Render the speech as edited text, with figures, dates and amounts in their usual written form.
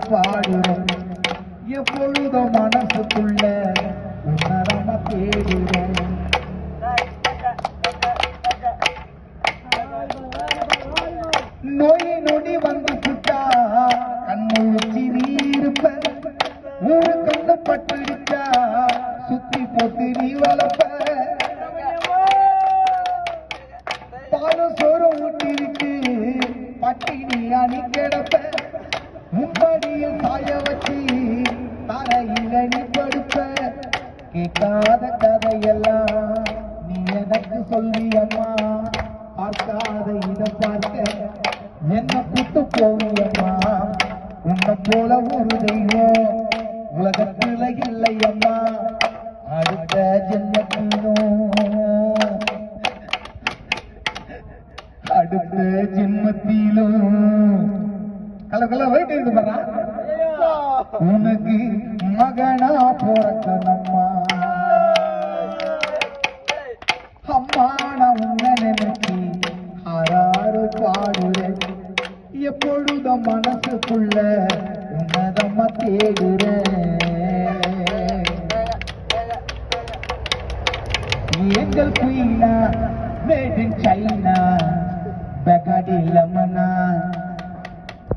பாடுறோம் எப்பொழுதும் மனசுக்குள்ள உன்னரமா தேடுறோம் நோய் நொடி வந்து சுட்டா கண்முழிச்சி நீருப்ப ஊரு கண்ணு பட்டுடுச்சா சுத்தி போட்டு நீ வளர்ப்ப பாலும் சோறும் ஊட்டிருக்கு பட்டினி அணி கிடப்ப முன்படியில் சாய வச்சு தரையில் அணி படுப்ப கேட்காத கதையெல்லாம் நீ எனக்கு சொல்லியம்மா பார்க்காத இத பார்க்க என்ன கூட்டு போவியம்மா உன்னை போல ஒரு தெய்வம் உலகத்துல இல்லையம்மா அடுத்த ஜென்மத்திலும் கலக்கல வைட்டு இருக்கு பாரா உனக்கு மகனா பிறக்கணும்மா அம்மா நான் உன்னை நினைச்சு ஆறாறு பாடுறேன் எப்பொழுதும் மனசுக்குள்ள உன்னதம்மா தேடுறேன் எங்கள் குயினா மேட் இன் சைனா பெகாடி லமனா